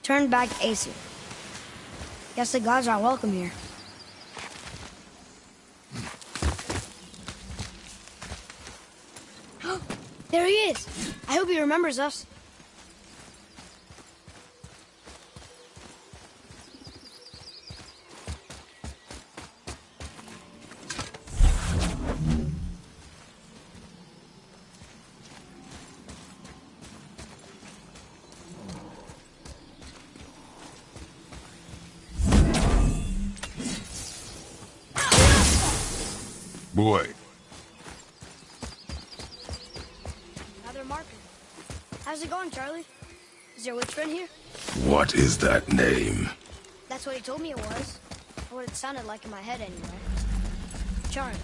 turned back Aesir. Guess the gods aren't welcome here. There he is! I hope he remembers us. Boy. Another marker. How's it going, Charlie? Is your witch friend here? What is that name? That's what he told me it was. Or what it sounded like in my head anyway. Charlie.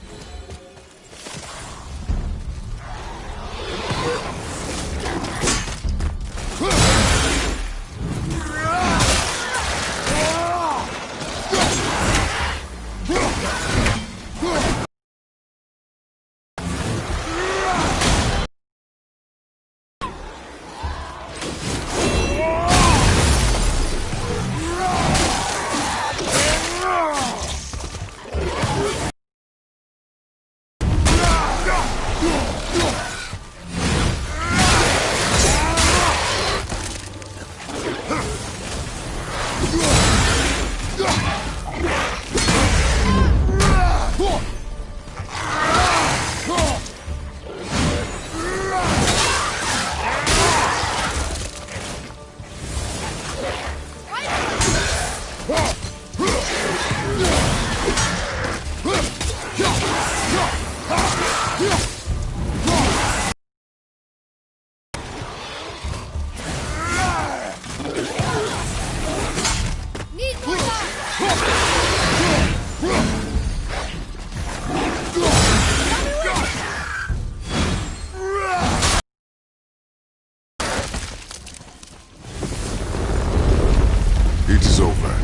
It is over.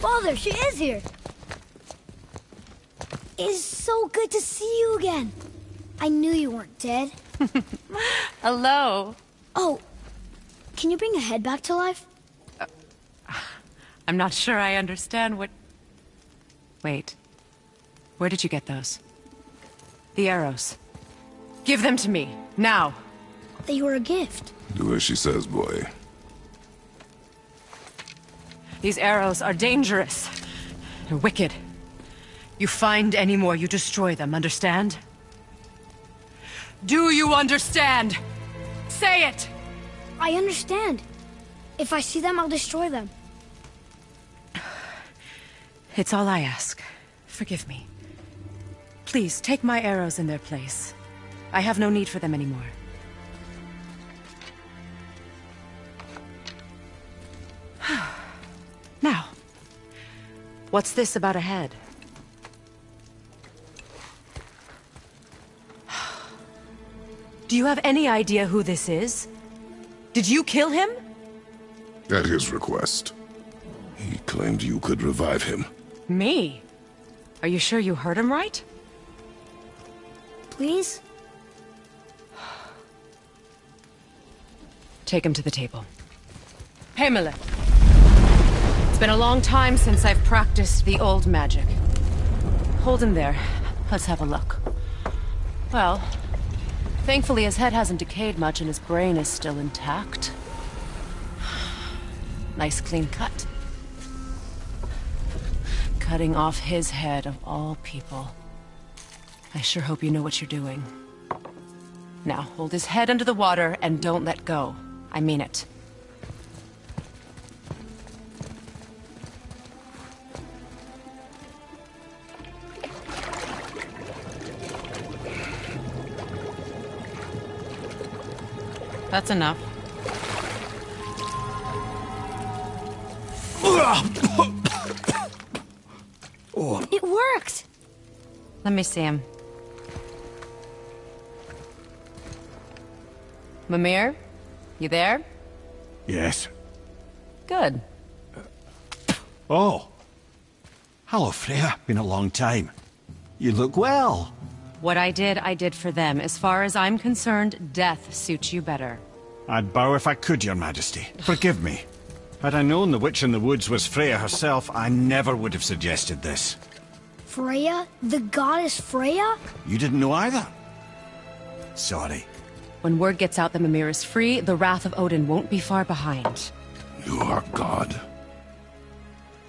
Father, she is here! It is so good to see you again. I knew you weren't dead. Hello. Oh, can you bring a head back to life? I'm not sure I understand what... Wait. Where did you get those? The arrows. Give them to me, now. They were a gift. Do as she says, boy. These arrows are dangerous. They're wicked. You find any more, you destroy them, understand? Do you understand? Say it! I understand. If I see them, I'll destroy them. It's all I ask. Forgive me. Please, take my arrows in their place. I have no need for them anymore. Now, what's this about a head? Do you have any idea who this is? Did you kill him? At his request. He claimed you could revive him. Me? Are you sure you heard him right? Please? Take him to the table. Pamela. It's been a long time since I've practiced the old magic. Hold him there. Let's have a look. Well, thankfully his head hasn't decayed much and his brain is still intact. Nice clean cut. Cutting off his head of all people. I sure hope you know what you're doing. Now, hold his head under the water and don't let go. I mean it. That's enough. It worked! Let me see him. Mimir? You there? Yes. Good. Oh. Hello, Freya. Been a long time. You look well. What I did for them. As far as I'm concerned, death suits you better. I'd bow if I could, Your Majesty. Forgive me. Had I known the witch in the woods was Freya herself, I never would have suggested this. Freya? The goddess Freya? You didn't know either? Sorry. When word gets out that Mimir is free, the wrath of Odin won't be far behind. You are God.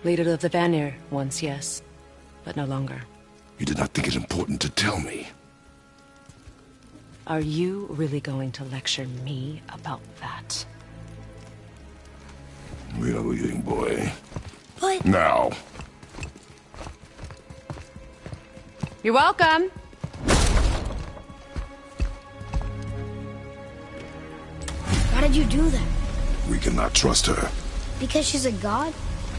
Leader of the Vanir, once yes, but no longer. You did not think it important to tell me. Are you really going to lecture me about that? We are leaving, boy. But... Now. You're welcome! Why did you do that? We cannot trust her. Because she's a god?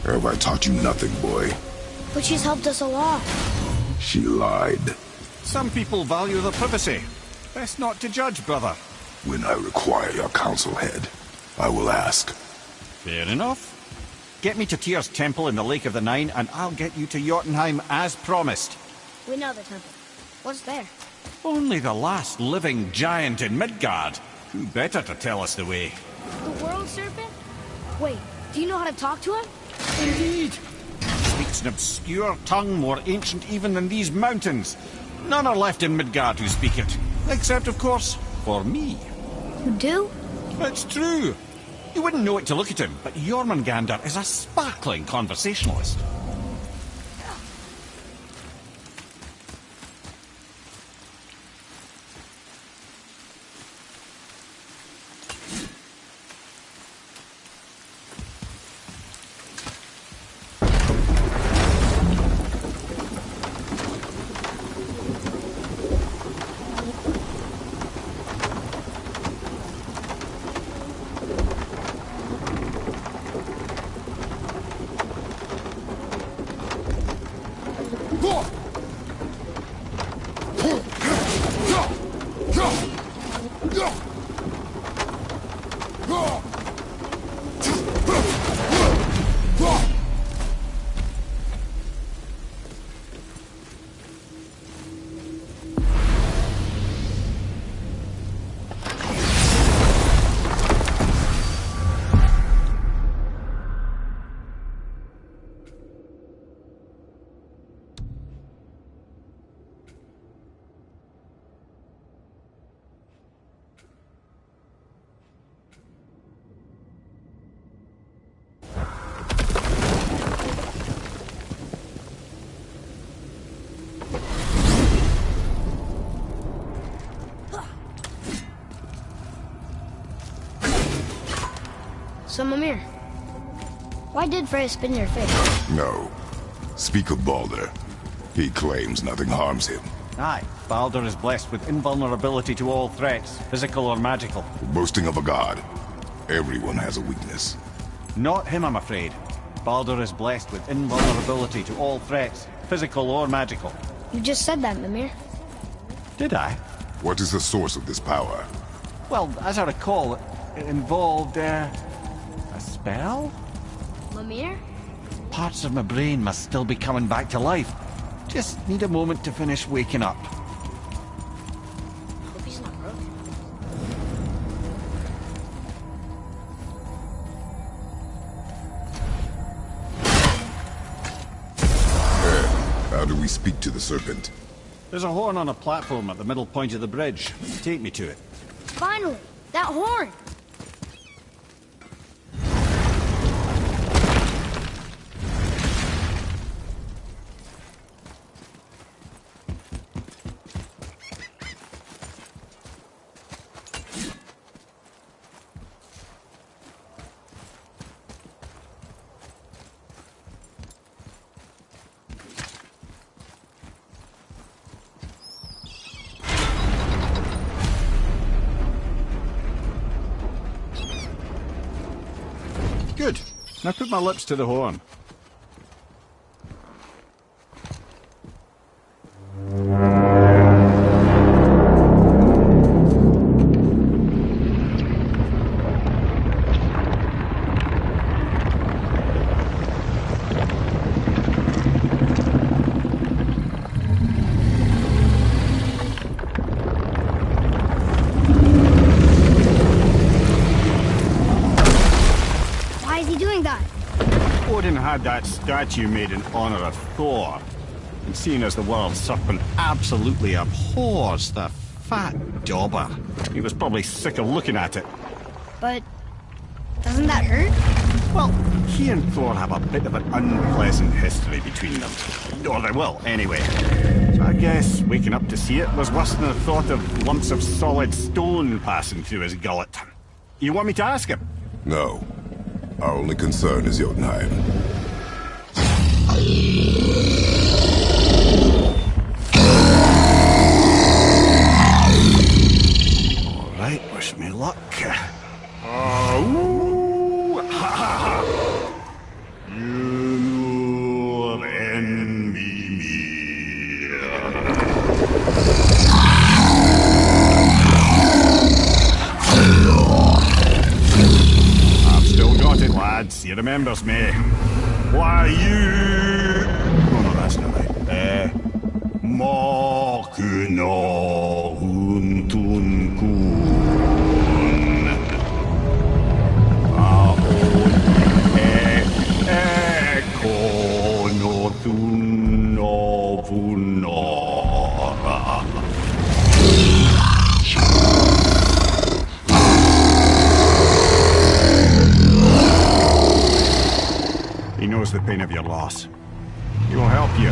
Or have I taught you nothing, boy? But she's helped us a lot. She lied. Some people value their privacy. Best not to judge, brother. When I require your council head, I will ask. Fair enough. Get me to Tyr's temple in the Lake of the Nine, and I'll get you to Jotunheim as promised. We know the temple. What's there? Only the last living giant in Midgard. Who better to tell us the way? The world serpent? Wait, do you know how to talk to him? Indeed. Speaks an obscure tongue more ancient even than these mountains. None are left in Midgard who speak it. Except, of course, for me. You do? It's true. You wouldn't know it to look at him, but Jormungandr is a sparkling conversationalist. So, Mimir, why did Freya spin your face? No. Speak of Baldur. He claims nothing harms him. Aye, Baldur is blessed with invulnerability to all threats, physical or magical. Boasting of a god. Everyone has a weakness. Not him, I'm afraid. Baldur is blessed with invulnerability to all threats, physical or magical. You just said that, Mimir. Did I? What is the source of this power? Well, as I recall, it involved, a spell? Mimir? Parts of my brain must still be coming back to life. Just need a moment to finish waking up. Hope he's not broken. How do we speak to the serpent? There's a horn on a platform at the middle point of the bridge. Take me to it. Finally! That horn! Now put my lips to the horn. Why is he doing that? Odin had that statue made in honor of Thor. And seeing as the world serpent absolutely abhors the fat dauber, he was probably sick of looking at it. But doesn't that hurt? Well, he and Thor have a bit of an unpleasant history between them. Or they will, anyway. So I guess waking up to see it was worse than the thought of lumps of solid stone passing through his gullet. You want me to ask him? No. Our only concern is Jotunheim. All right, wish me luck. Oh, ha ha ha! You envy me. I've still got it, lads. He remembers me. Why you? Oh no, that's not right. Makuna huntun kun. He knows the pain of your loss. He will help you.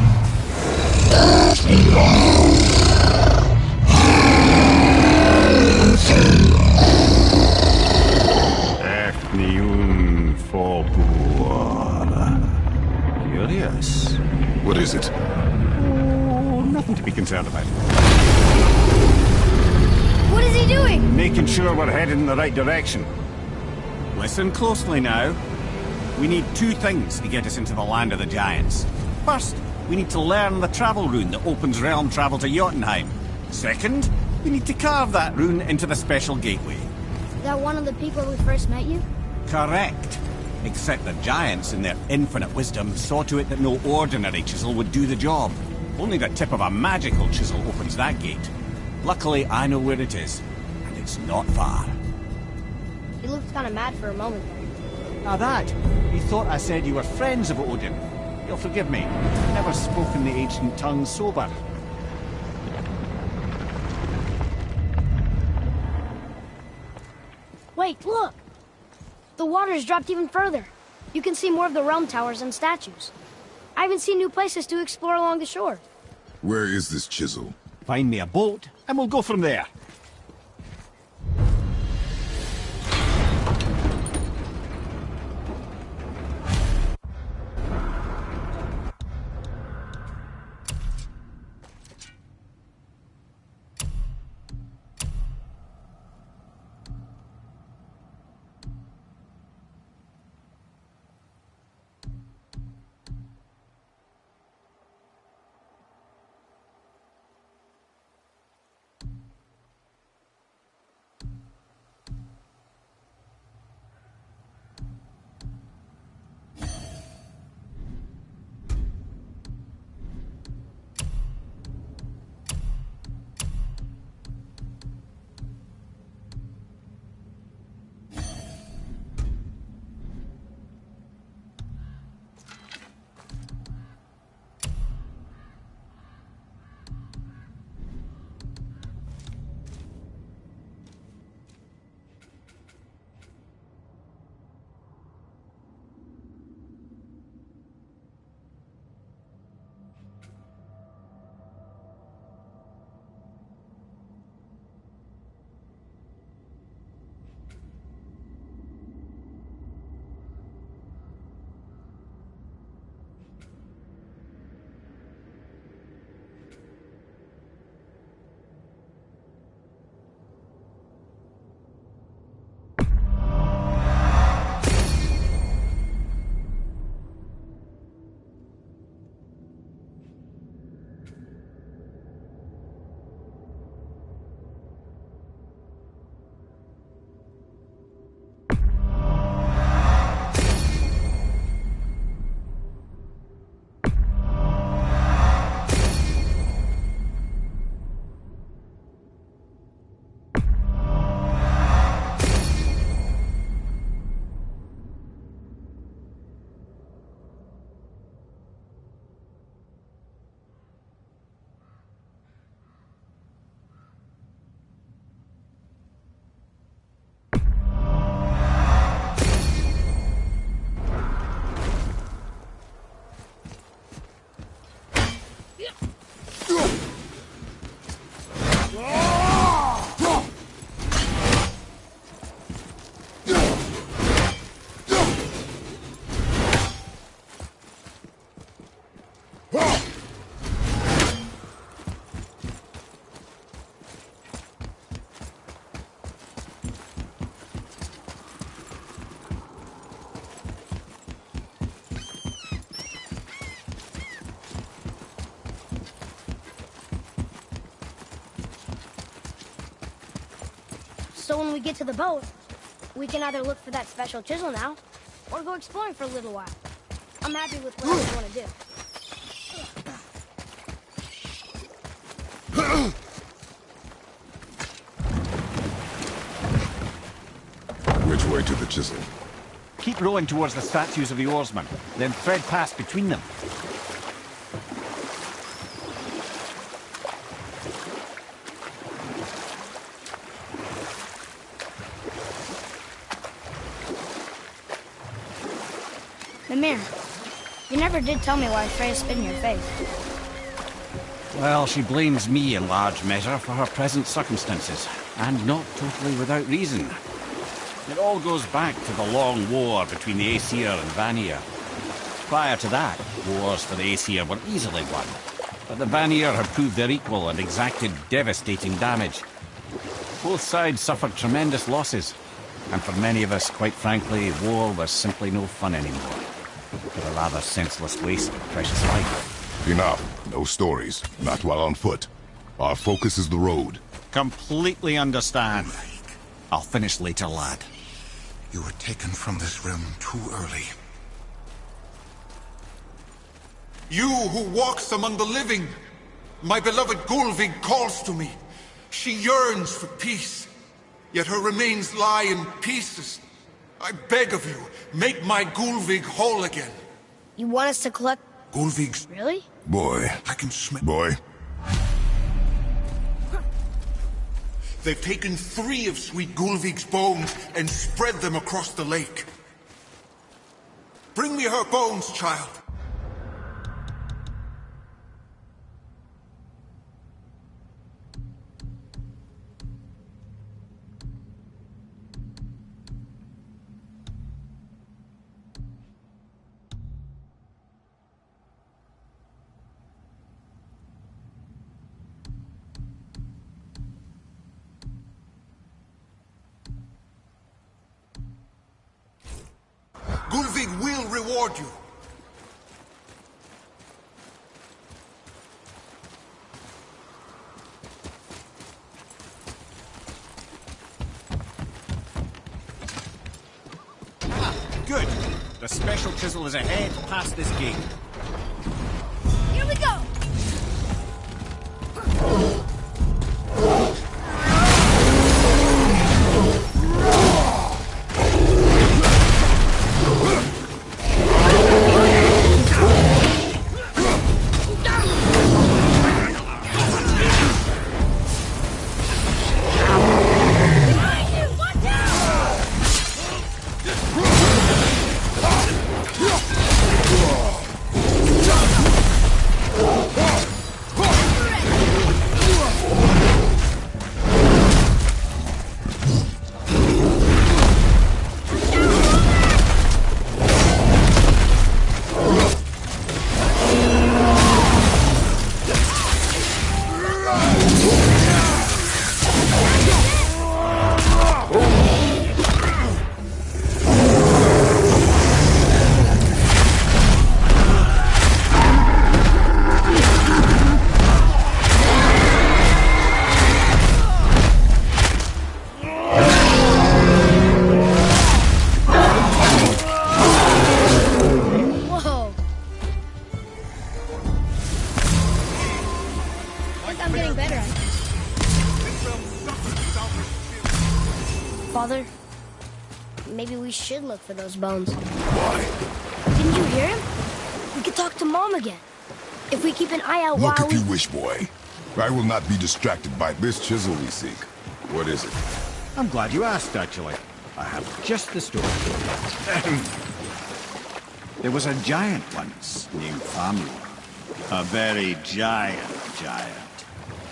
Efniun Fobuar. Curious. What is it? Oh, nothing to be concerned about. What is he doing? Making sure we're headed in the right direction. Listen closely now. We need two things to get us into the land of the giants. First, we need to learn the travel rune that opens realm travel to Jotunheim. Second, we need to carve that rune into the special gateway. Is that one of the people we first met you? Correct. Except the giants, in their infinite wisdom, saw to it that no ordinary chisel would do the job. Only the tip of a magical chisel opens that gate. Luckily, I know where it is, and it's not far. He looked kind of mad for a moment there. Now that, he thought I said you were friends of Odin. You'll forgive me. I've never spoken the ancient tongue sober. Wait, look! The water's dropped even further. You can see more of the realm towers and statues. I even see new places to explore along the shore. Where is this chisel? Find me a boat, and we'll go from there. So when we get to the boat, we can either look for that special chisel now, or go exploring for a little while. I'm happy with what I want to do. Which way to the chisel? Keep rowing towards the statues of the oarsmen, then thread past between them. Mimir, you never did tell me why Freya spit in your face. Well, she blames me in large measure for her present circumstances, and not totally without reason. It all goes back to the long war between the Aesir and Vanir. Prior to that, wars for the Aesir were easily won, but the Vanir had proved their equal and exacted devastating damage. Both sides suffered tremendous losses, and for many of us, quite frankly, war was simply no fun anymore. A rather senseless waste of precious life. Enough. No stories. Not while on foot. Our focus is the road. Completely understand. I'll finish later, lad. You were taken from this realm too early. You who walks among the living! My beloved Gulvig calls to me. She yearns for peace, yet her remains lie in pieces. I beg of you, make my Gulvig whole again. You want us to collect... Gulvig's... Really? Boy. I can smell... Boy. They've taken 3 of sweet Gulvig's bones and spread them across the lake. Bring me her bones, child. Gulvig will reward you. Good. The special chisel is ahead past this gate. Here we go! Father, maybe we should look for those bones. Why? Didn't you hear him? We could talk to Mom again. If we keep an eye out Look while if you wish, boy. I will not be distracted by this chisel we seek. What is it? I'm glad you asked, actually. I have just the story for you. There was a giant once named Thamur. A very giant,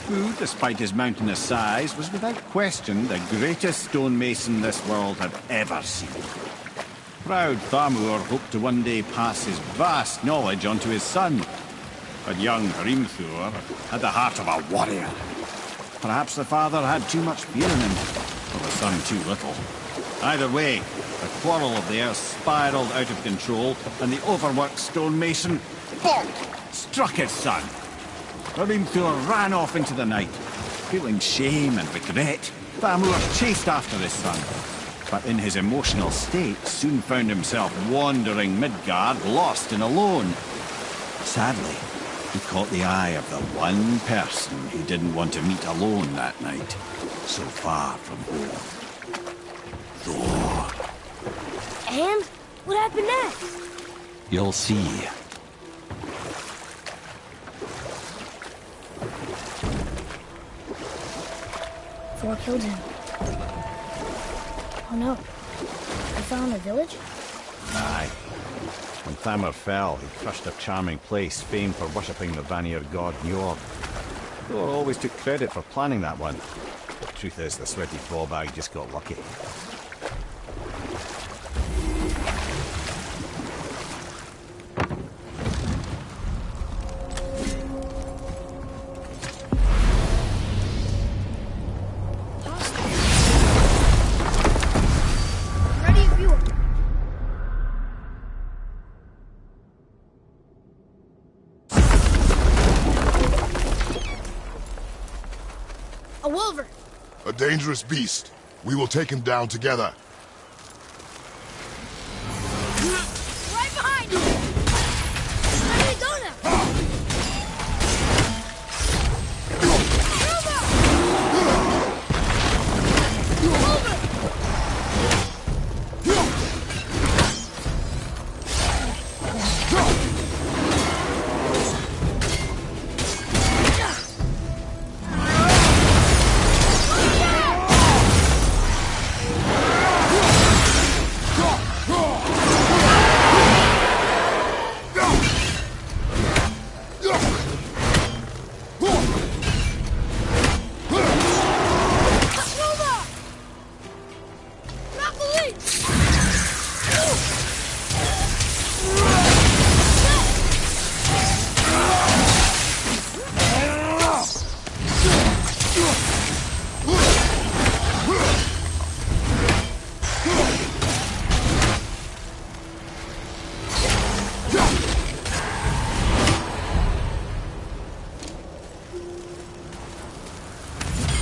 who, despite his mountainous size, was without question the greatest stonemason this world had ever seen. Proud Thamur hoped to one day pass his vast knowledge on to his son. But young Hrimthur had the heart of a warrior. Perhaps the father had too much fear in him, or the son too little. Either way, the quarrel of theirs spiraled out of control, and the overworked stonemason, bonk, struck his son. Hrimthur ran off into the night, feeling shame and regret, Thamur chased after his son, but in his emotional state soon found himself wandering Midgard, lost and alone. Sadly, he caught the eye of the one person he didn't want to meet alone that night, so far from home. Thor. And? What happened next? You'll see. Thor killed him. Oh no. He fell in the village? Aye. When Thamur fell, he crushed a charming place famed for worshipping the Vanir god Njord. Thor always took credit for planning that one. The truth is, the sweaty ballbag just got lucky. Ready if you are. A wolver. A dangerous beast. We will take him down together. Right behind you! Where do we go now?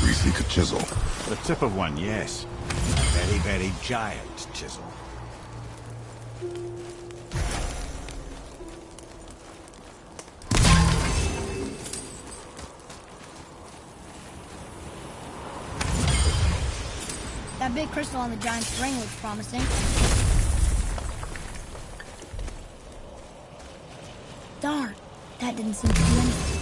We seek a chisel. The tip of one, yes. A very, very giant chisel. That big crystal on the giant's ring looks promising. Darn, that didn't seem to do anything.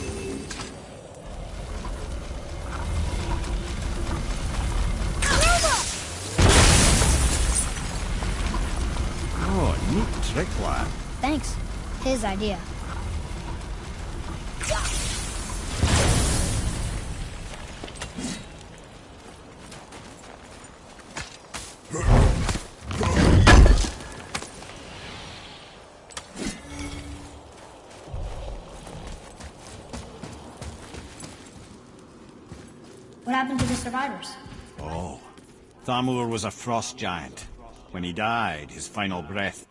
Oh, neat trick, lad. Thanks. His idea. What happened to the survivors? Oh, Thamur was a frost giant. When he died, his final breath